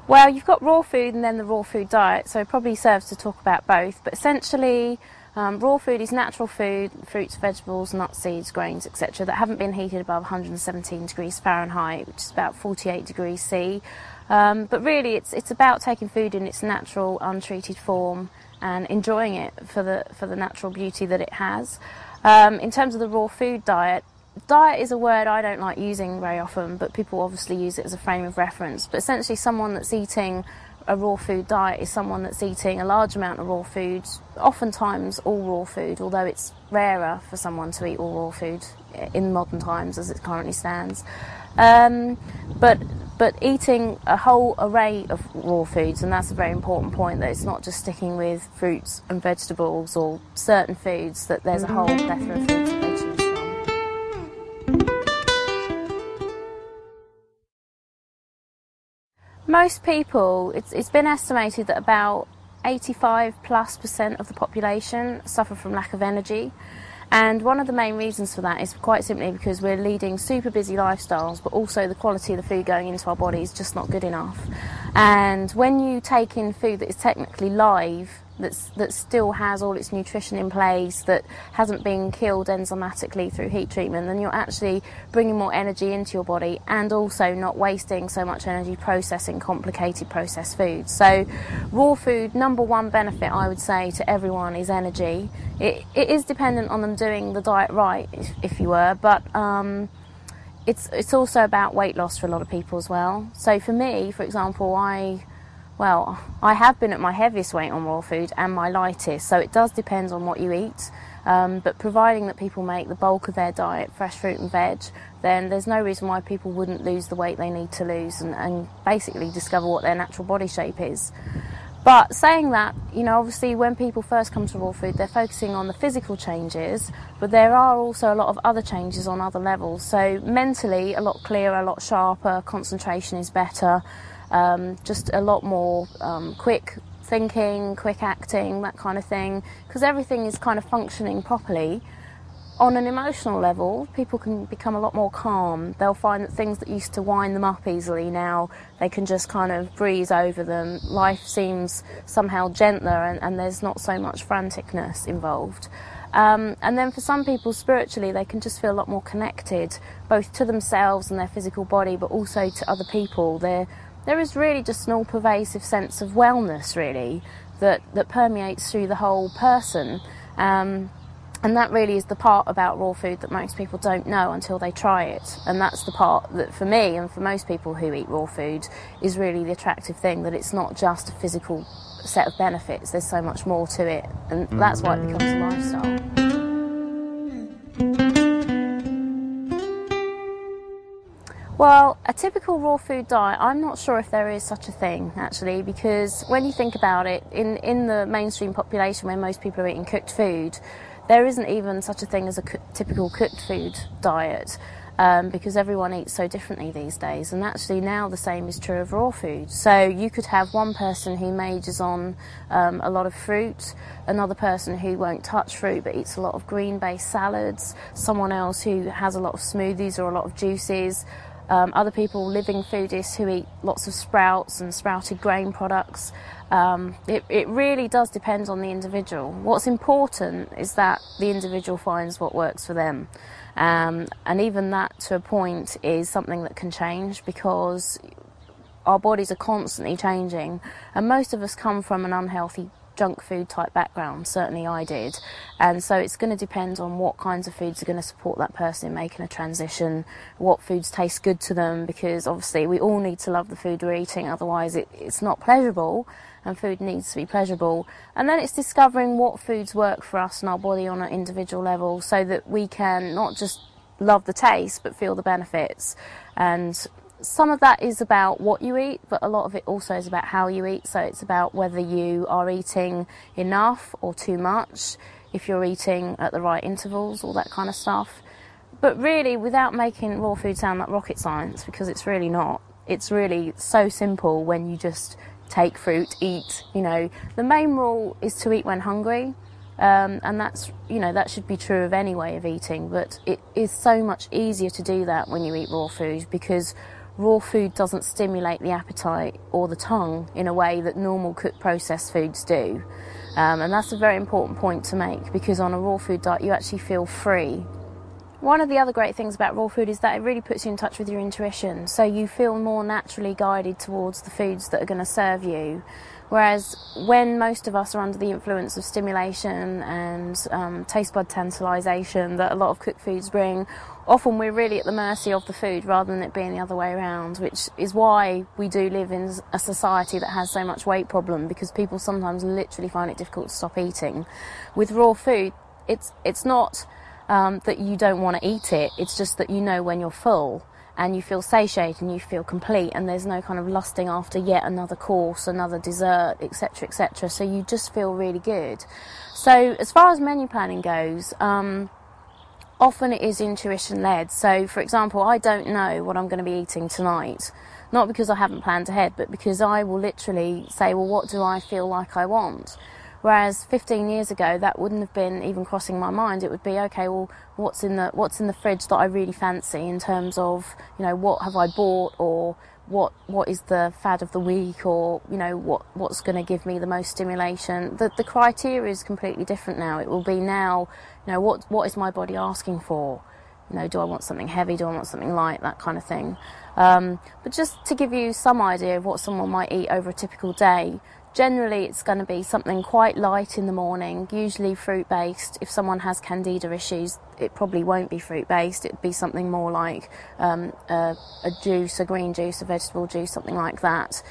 Well, you've got raw food and then the raw food diet, so it probably serves to talk about both. But essentially, raw food is natural food, fruits, vegetables, nuts, seeds, grains, etc., that haven't been heated above 117 degrees Fahrenheit, which is about 48 degrees C. But really, it's about taking food in its natural, untreated form and enjoying it for the natural beauty that it has. In terms of the raw food diet, diet is a word I don't like using very often, but people obviously use it as a frame of reference. But essentially, someone that's eating a raw food diet is someone that's eating a large amount of raw food, oftentimes all raw food, although it's rarer for someone to eat all raw food in modern times as it currently stands. But eating a whole array of raw foods, and that's a very important point, that it's not just sticking with fruits and vegetables or certain foods, that there's a whole plethora of foods that they choose from. Most people, it's been estimated that about 85+% of the population suffer from lack of energy. And one of the main reasons for that is quite simply because we're leading super busy lifestyles, but also the quality of the food going into our body is just not good enough. And when you take in food that is technically live, that still has all its nutrition in place, that hasn't been killed enzymatically through heat treatment, then you're actually bringing more energy into your body and also not wasting so much energy processing complicated processed foods. So raw food, number one benefit I would say to everyone is energy. It is dependent on them doing the diet right, if you were, but it's also about weight loss for a lot of people as well. So for me, for example, I have been at my heaviest weight on raw food and my lightest, so it does depend on what you eat. But providing that people make the bulk of their diet fresh fruit and veg, then there's no reason why people wouldn't lose the weight they need to lose and basically discover what their natural body shape is. But saying that, you know, obviously when people first come to raw food, they're focusing on the physical changes, but there are also a lot of other changes on other levels. So mentally, a lot clearer, a lot sharper, concentration is better. Just a lot more quick thinking, quick acting, that kind of thing, because everything is kind of functioning properly. On an emotional level, people can become a lot more calm. They'll find that things that used to wind them up easily, now they can just kind of breeze over them. Life seems somehow gentler and there's not so much franticness involved. And then for some people, spiritually, they can just feel a lot more connected, both to themselves and their physical body, but also to other people. There is really just an all-pervasive sense of wellness, really, that permeates through the whole person. And that really is the part about raw food that most people don't know until they try it. And that's the part that, for me and for most people who eat raw food, is really the attractive thing, that it's not just a physical set of benefits. There's so much more to it, and that's why it becomes a lifestyle. Well, a typical raw food diet, I'm not sure if there is such a thing, actually, because when you think about it, in the mainstream population where most people are eating cooked food, there isn't even such a thing as a typical cooked food diet, because everyone eats so differently these days. And actually now the same is true of raw food. So you could have one person who majors on a lot of fruit, another person who won't touch fruit but eats a lot of green-based salads, someone else who has a lot of smoothies or a lot of juices, other people, living foodists, who eat lots of sprouts and sprouted grain products. It really does depend on the individual. What's important is that the individual finds what works for them. And even that, to a point, is something that can change, because our bodies are constantly changing, and most of us come from an unhealthy junk food type background. Certainly I did. And so it's going to depend on what kinds of foods are going to support that person in making a transition, what foods taste good to them, because obviously we all need to love the food we're eating, otherwise it's not pleasurable, and food needs to be pleasurable. And then it's discovering what foods work for us and our body on an individual level, so that we can not just love the taste but feel the benefits. And some of that is about what you eat, but a lot of it also is about how you eat. So it's about whether you are eating enough or too much, if you're eating at the right intervals, all that kind of stuff. But really, without making raw food sound like rocket science, because it's really not, it's really so simple when you just take fruit, eat. You know, the main rule is to eat when hungry, and that's, you know, that should be true of any way of eating, but it is so much easier to do that when you eat raw food, because raw food doesn't stimulate the appetite or the tongue in a way that normal cooked processed foods do. And that's a very important point to make, because on a raw food diet you actually feel free. One of the other great things about raw food is that it really puts you in touch with your intuition, so you feel more naturally guided towards the foods that are going to serve you. Whereas when most of us are under the influence of stimulation and taste bud tantalisation that a lot of cooked foods bring, often we're really at the mercy of the food rather than it being the other way around, which is why we do live in a society that has so much weight problem, because people sometimes literally find it difficult to stop eating. With raw food, it's not that you don't want to eat it, it's just that you know when you're full and you feel satiated and you feel complete, and there's no kind of lusting after yet another course, another dessert, etc., etc. So you just feel really good. So as far as menu planning goes, often it is intuition led. So for example, I don't know what I'm going to be eating tonight, not because I haven't planned ahead, but because I will literally say, well, what do I feel like I want? Whereas 15 years ago, that wouldn't have been even crossing my mind. It would be, okay, well, what's in the fridge that I really fancy, in terms of, you know, what have I bought, or what is the fad of the week, or, you know, what's going to give me the most stimulation. The criteria is completely different now. It will be now, you know, what is my body asking for? You know, do I want something heavy? Do I want something light? That kind of thing. But just to give you some idea of what someone might eat over a typical day, generally it's going to be something quite light in the morning, usually fruit-based. If someone has candida issues, it probably won't be fruit-based. It would be something more like a juice, a green juice, a vegetable juice, something like that.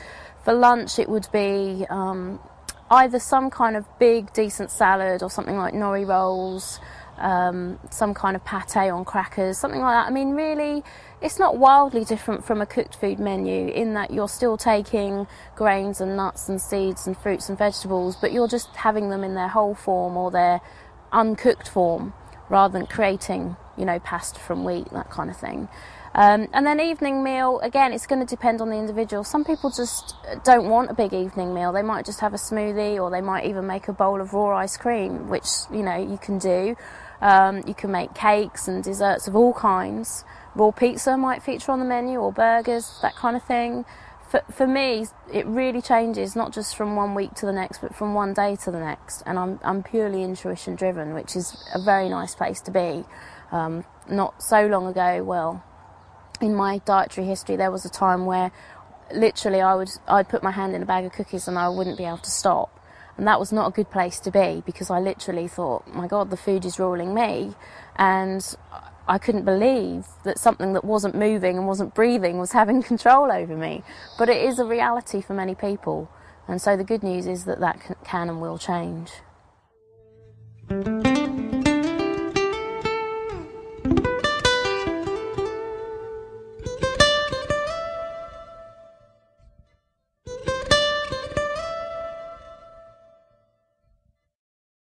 For lunch, it would be either some kind of big, decent salad, or something like nori rolls, some kind of pate on crackers, something like that. I mean, really, it's not wildly different from a cooked food menu, in that you're still taking grains and nuts and seeds and fruits and vegetables, but you're just having them in their whole form or their uncooked form, rather than creating, you know, pasta from wheat, that kind of thing. And then evening meal, again, it's going to depend on the individual. Some people just don't want a big evening meal. They might just have a smoothie, or they might even make a bowl of raw ice cream, which, you know, you can do. You can make cakes and desserts of all kinds. Raw pizza might feature on the menu, or burgers, that kind of thing. For me, it really changes, not just from one week to the next, but from one day to the next. And I'm purely intuition driven, which is a very nice place to be. Not so long ago, well, in my dietary history, there was a time where literally I'd put my hand in a bag of cookies and I wouldn't be able to stop. And that was not a good place to be, because I literally thought, my God, the food is ruling me. And I couldn't believe that something that wasn't moving and wasn't breathing was having control over me. But it is a reality for many people. And so the good news is that can and will change.